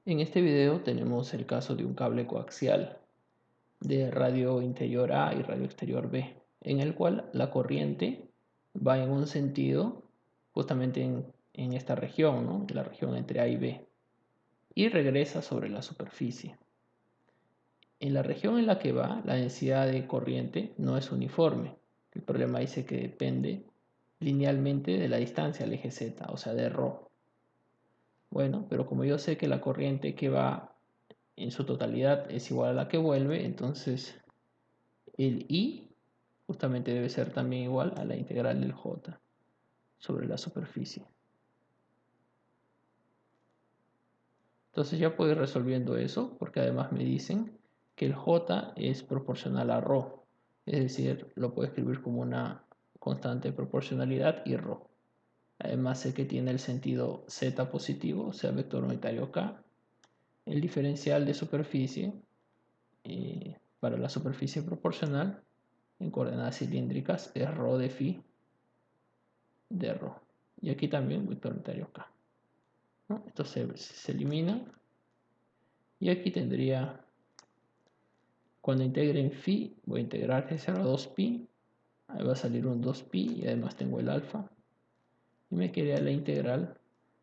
En este video tenemos el caso de un cable coaxial de radio interior A y radio exterior B, en el cual la corriente va en un sentido justamente en esta región, ¿no? La región entre A y B, y regresa sobre la superficie. En la región en la que va, la densidad de corriente no es uniforme. El problema dice que depende linealmente de la distancia al eje Z, o sea, de ρ. Bueno, pero como yo sé que la corriente que va en su totalidad es igual a la que vuelve, entonces el I justamente debe ser también igual a la integral del J sobre la superficie. Entonces ya puedo ir resolviendo eso, porque además me dicen que el J es proporcional a ρ, es decir, lo puedo escribir como una constante de proporcionalidad y ρ. Además sé que tiene el sentido Z positivo, o sea, vector unitario K. El diferencial de superficie para la superficie proporcional en coordenadas cilíndricas es ρ de phi de ρ. Y aquí también vector unitario K, ¿no? Esto se elimina. Y aquí tendría, cuando integre en phi, voy a integrar de 0 a 2pi. Ahí va a salir un 2pi y además tengo el alfa. Y me quedaría la integral.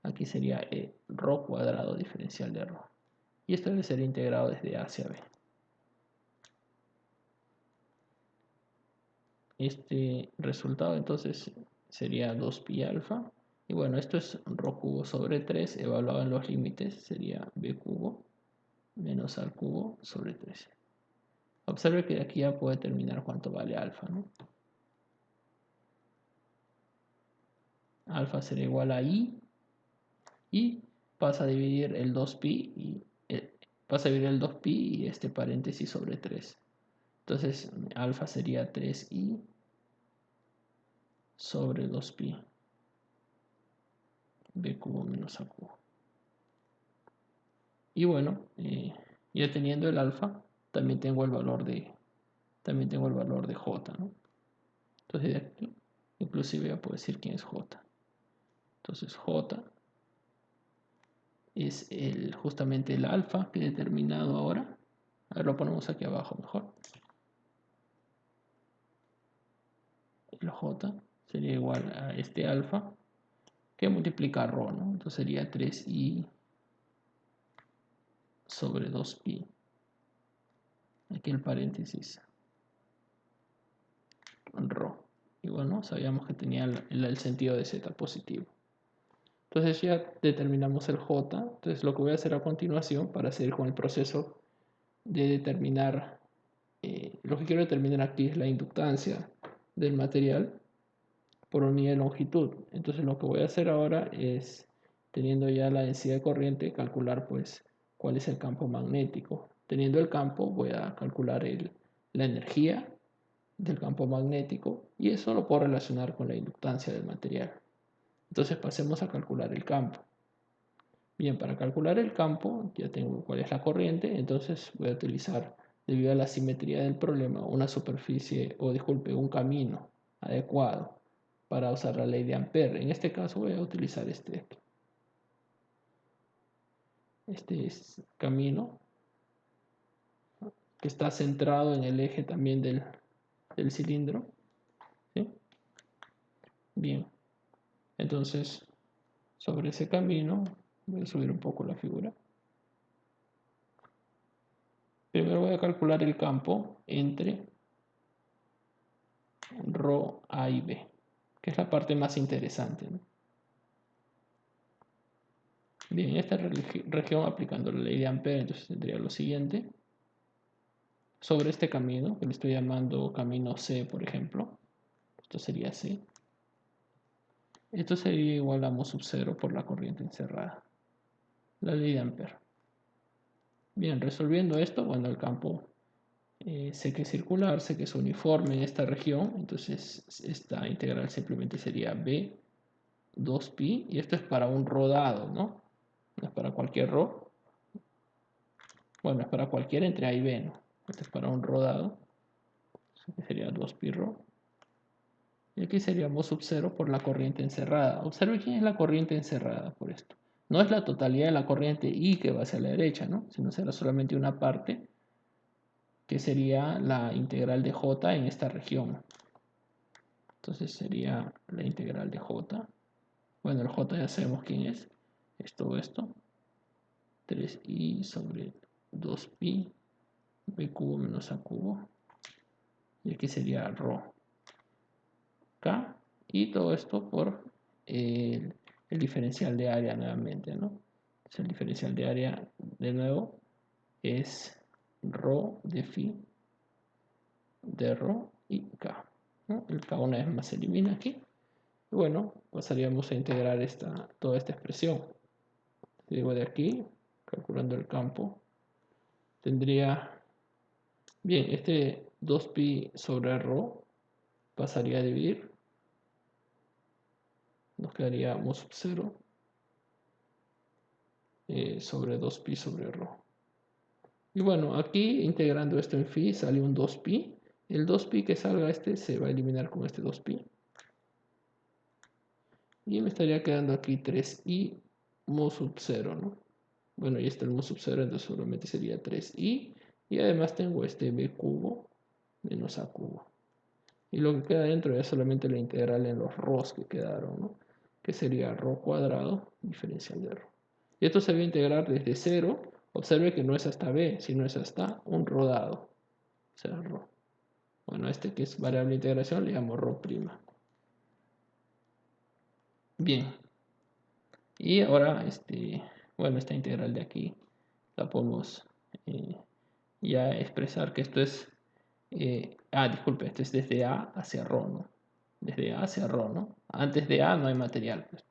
Aquí sería ρ cuadrado diferencial de ρ. Y esto debe ser integrado desde A hacia B. Este resultado entonces sería 2pi alfa. Y bueno, esto es ρ cubo sobre 3, evaluado en los límites, sería b cubo menos al cubo sobre 3. Observe que aquí ya puedo determinar cuánto vale alfa, ¿no? Alfa será igual a I y pasa a dividir el 2pi y este paréntesis sobre 3. Entonces alfa sería 3i sobre 2pi b cubo menos a cubo. Y bueno, ya teniendo el alfa, también tengo el valor de j, ¿no? Entonces de aquí, inclusive ya puedo decir quién es j. Entonces j es justamente el alfa que he determinado ahora. A ver, lo ponemos aquí abajo mejor. El j sería igual a este alfa que multiplica ρ, ¿no? Entonces sería 3i sobre 2pi. Aquí el paréntesis ρ. Y bueno, sabíamos que tenía el sentido de z positivo. Entonces ya determinamos el j. Entonces lo que voy a hacer a continuación para seguir con el proceso de determinar, lo que quiero determinar aquí es la inductancia del material por unidad de longitud. Entonces lo que voy a hacer ahora es, teniendo ya la densidad de corriente, calcular pues cuál es el campo magnético. Teniendo el campo voy a calcular la energía del campo magnético y eso lo puedo relacionar con la inductancia del material. Entonces pasemos a calcular el campo. Bien, para calcular el campo ya tengo cuál es la corriente, entonces voy a utilizar, debido a la simetría del problema, una superficie, o disculpe, un camino adecuado para usar la ley de Ampère. En este caso voy a utilizar este es camino que está centrado en el eje también del cilindro, ¿sí? Bien, entonces sobre ese camino voy a subir un poco la figura. Primero voy a calcular el campo entre ρ, A y B, que es la parte más interesante, ¿no? Bien, en esta región, aplicando la ley de Ampère, entonces tendría lo siguiente. Sobre este camino, que le estoy llamando camino C, por ejemplo, esto sería C. Esto sería igual a μ sub 0 por la corriente encerrada, la ley de Ampère. Bien, resolviendo esto, bueno, el campo sé que es circular, sé que es uniforme en esta región, entonces esta integral simplemente sería B 2pi, y esto es para un rodado, ¿no? No es para cualquier ρ. Bueno, es para cualquier entre A y B, ¿no? Esto es para un rodado, que sería 2pi ρ. Y aquí sería μ sub 0 por la corriente encerrada. Observe quién es la corriente encerrada por esto. No es la totalidad de la corriente I que va hacia la derecha, ¿no? Sino será solamente una parte que sería la integral de J en esta región. Entonces sería la integral de J. Bueno, el J ya sabemos quién es. Es todo esto. 3i sobre 2pi b cubo menos a cubo. Y aquí sería ρ k. Y todo esto por el diferencial de área nuevamente, ¿no? Entonces el diferencial de área de nuevo es ρ de phi de ρ y k, ¿no? El k una vez más se elimina aquí. Y bueno, pasaríamos a integrar toda esta expresión. Digo de aquí, calculando el campo, tendría, bien, este 2pi sobre ρ pasaría a dividir, nos quedaría mu sub 0 sobre 2pi sobre ρ. Y bueno, aquí integrando esto en phi sale un 2pi. El 2pi que salga se va a eliminar con este 2pi. Y me estaría quedando aquí 3i mu sub 0, ¿no? Bueno, y está el mu sub 0, entonces solamente sería 3i. Y además tengo este b cubo menos a cubo. Y lo que queda dentro es solamente la integral en los ρ's que quedaron, ¿no? Que sería ρ cuadrado diferencial de ρ. Y esto se va a integrar desde 0. Observe que no es hasta b, sino es hasta un ρ dado. O sea, ρ. Bueno, este que es variable de integración le llamo ρ'B'. Bien. Y ahora, bueno, esta integral de aquí la podemos ya expresar que esto es... disculpe, esto es desde A hacia ρ, ¿no? Desde A hacia ρ, ¿no? Antes de A no hay material, pues.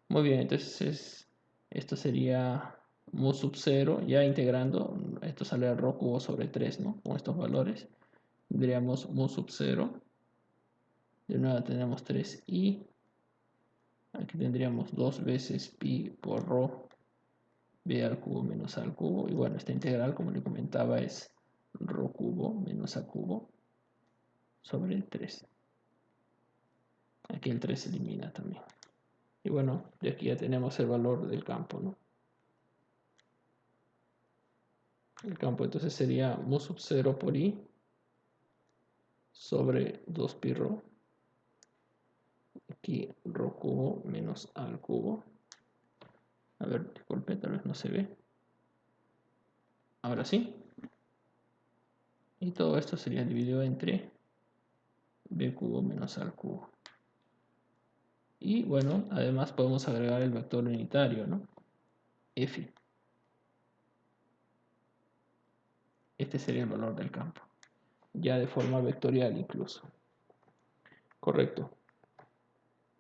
Muy bien, entonces esto sería mu sub 0, ya integrando, esto sale a ρ cubo sobre 3, ¿no? Con estos valores, tendríamos mu sub 0, de nuevo tenemos 3i, aquí tendríamos 2 veces pi por ρ, b al cubo menos a al cubo, y bueno, esta integral, como le comentaba, es ρ cubo menos a cubo sobre 3. Aquí el 3 se elimina también. Y bueno, de aquí ya tenemos el valor del campo, ¿no? El campo entonces sería mu sub 0 por i sobre 2pi ρ. Aquí ρ cubo menos a al cubo. A ver, disculpe, tal vez no se ve. Ahora sí. Y todo esto sería dividido entre b cubo menos a al cubo. Y bueno, además podemos agregar el vector unitario, ¿no? F. Este sería el valor del campo. Ya de forma vectorial incluso. Correcto.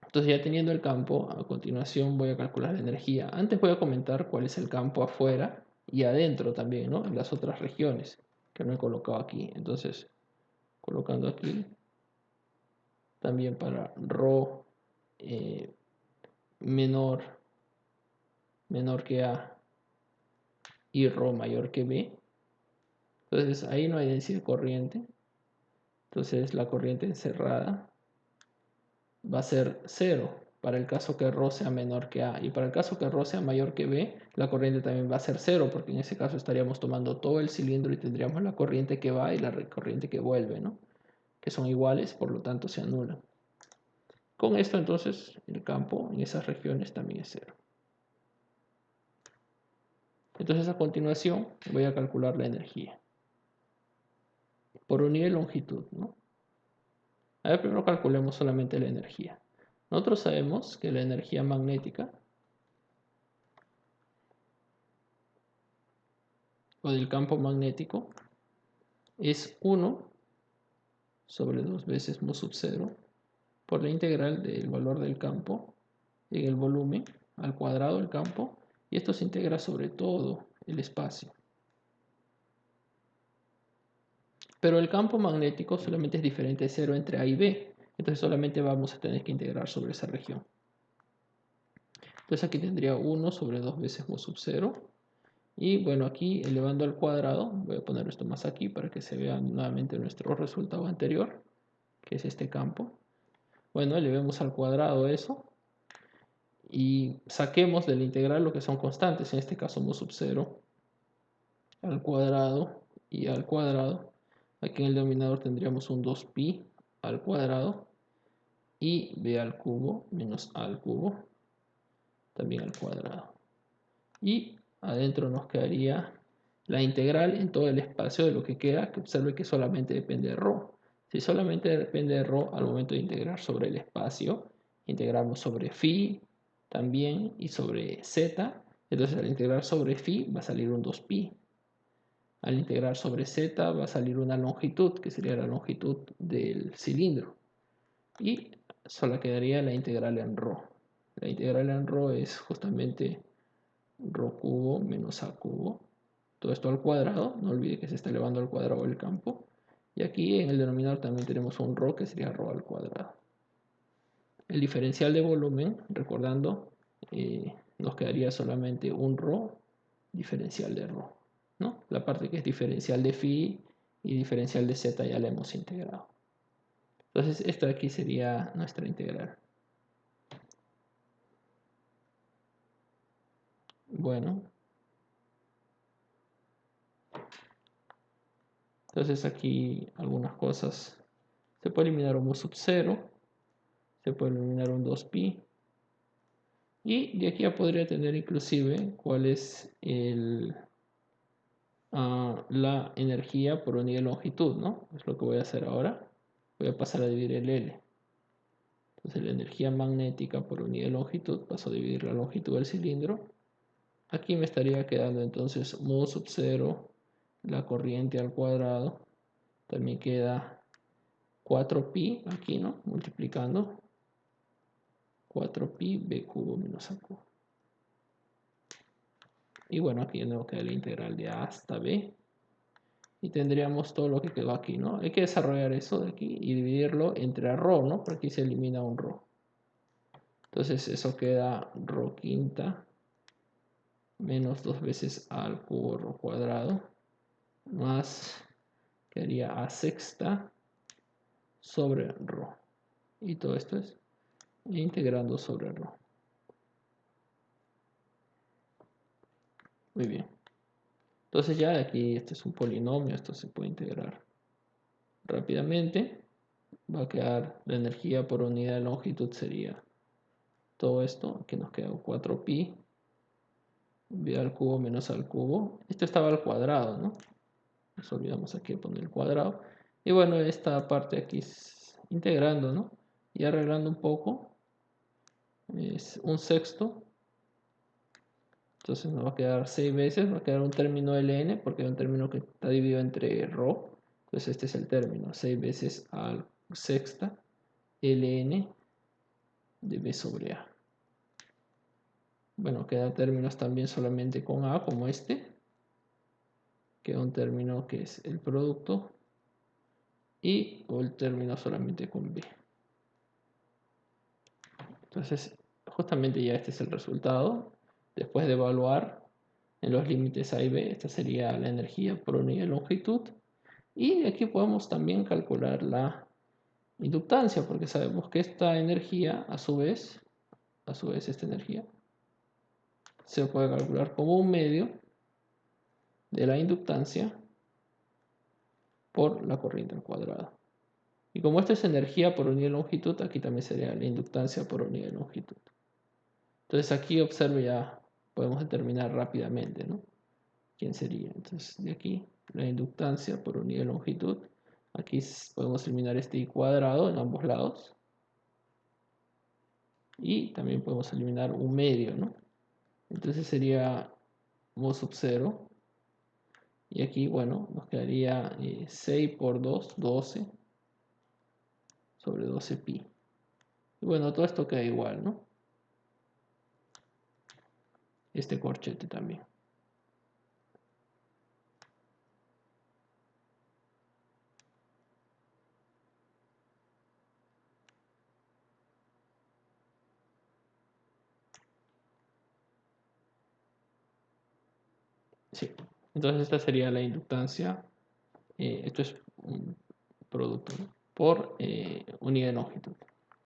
Entonces ya teniendo el campo, a continuación voy a calcular la energía. Antes voy a comentar cuál es el campo afuera y adentro también, ¿no? En las otras regiones que no he colocado aquí. Entonces, colocando aquí, también para ρ menor que A y ρ mayor que B. Entonces ahí no hay densidad corriente. Entonces la corriente encerrada va a ser 0 para el caso que ρ sea menor que A. Y para el caso que ρ sea mayor que B, la corriente también va a ser 0, porque en ese caso estaríamos tomando todo el cilindro y tendríamos la corriente que va y la corriente que vuelve, ¿no? Que son iguales, por lo tanto se anulan. Con esto entonces el campo en esas regiones también es 0. Entonces a continuación voy a calcular la energía por unidad y longitud, ¿no? A ver, primero calculemos solamente la energía. Nosotros sabemos que la energía magnética o del campo magnético es 1 sobre 2 veces mu sub 0 por la integral del valor del campo en el volumen al cuadrado del campo, y esto se integra sobre todo el espacio. Pero el campo magnético solamente es diferente de 0 entre A y B, entonces solamente vamos a tener que integrar sobre esa región. Entonces aquí tendría 1 sobre 2 veces mu sub 0. Y bueno, aquí elevando al cuadrado, voy a poner esto más aquí para que se vea nuevamente nuestro resultado anterior, que es este campo. Bueno, elevemos al cuadrado eso. y saquemos de la integral lo que son constantes, en este caso mu sub 0 al cuadrado y al cuadrado. Aquí en el denominador tendríamos un 2pi al cuadrado y b al cubo menos a al cubo también al cuadrado. Y adentro nos quedaría la integral en todo el espacio de lo que queda, que observe que solamente depende de ρ. Si solamente depende de ρ al momento de integrar sobre el espacio, integramos sobre phi también y sobre z, entonces al integrar sobre phi va a salir un 2pi. Al integrar sobre z va a salir una longitud, que sería la longitud del cilindro. Y solo quedaría la integral en ρ. La integral en ρ es justamente ρ cubo menos a cubo. Todo esto al cuadrado. No olvide que se está elevando al cuadrado el campo. Y aquí en el denominador también tenemos un ρ que sería ρ al cuadrado. El diferencial de volumen, recordando, nos quedaría solamente un ρ diferencial de ρ, ¿no? La parte que es diferencial de phi y diferencial de z ya la hemos integrado. Entonces esto de aquí sería nuestra integral. Bueno, entonces aquí algunas cosas. Se puede eliminar un mu sub 0, se puede eliminar un 2pi. Y de aquí ya podría tener inclusive cuál es la energía por unidad de longitud, ¿no? Es lo que voy a hacer ahora. Voy a pasar a dividir el L. Entonces la energía magnética por unidad de longitud, paso a dividir la longitud del cilindro. Aquí me estaría quedando entonces mu sub 0, la corriente al cuadrado. También queda 4pi aquí, ¿no? Multiplicando 4pi b cubo menos a cubo. Y bueno, aquí de nuevo queda la integral de a hasta b. Y tendríamos todo lo que quedó aquí, ¿no? Hay que desarrollar eso de aquí y dividirlo entre a ρ, ¿no? Porque aquí se elimina un ρ. Entonces eso queda ρ quinta menos 2 veces a al cubo ρ cuadrado más quedaría a sexta sobre ρ. Y todo esto es integrando sobre ρ. Muy bien. Entonces ya de aquí este es un polinomio, esto se puede integrar rápidamente. Va a quedar la energía por unidad de longitud sería todo esto, aquí nos queda 4pi b al cubo menos al cubo. Esto estaba al cuadrado, ¿no? Nos olvidamos aquí de poner el cuadrado. Y bueno, esta parte aquí integrando, ¿no? Y arreglando un poco, es un sexto. Entonces nos va a quedar 6 veces, va a quedar un término ln, porque es un término que está dividido entre ρ. Entonces este es el término, 6 veces a sexta ln de b sobre a. Bueno, quedan términos también solamente con a, como este. Queda un término que es el producto o el término solamente con b. Entonces, justamente ya este es el resultado. Después de evaluar en los límites a y b, esta sería la energía por unidad de longitud. Y aquí podemos también calcular la inductancia, porque sabemos que esta energía, a su vez esta energía, se puede calcular como un medio de la inductancia por la corriente al cuadrado. Y como esto es energía por unidad de longitud, aquí también sería la inductancia por unidad de longitud. Entonces aquí observe ya podemos determinar rápidamente, ¿no? ¿Quién sería? Entonces de aquí la inductancia por unidad de longitud. Aquí podemos eliminar este i cuadrado en ambos lados. Y también podemos eliminar un medio, ¿no? Entonces sería mu sub 0. Y aquí, bueno, nos quedaría 6 por 2, 12 sobre 12pi. Y bueno, todo esto queda igual, ¿no? Este corchete también. Sí. Entonces esta sería la inductancia. Esto es un producto, ¿no? Por unidad de longitud.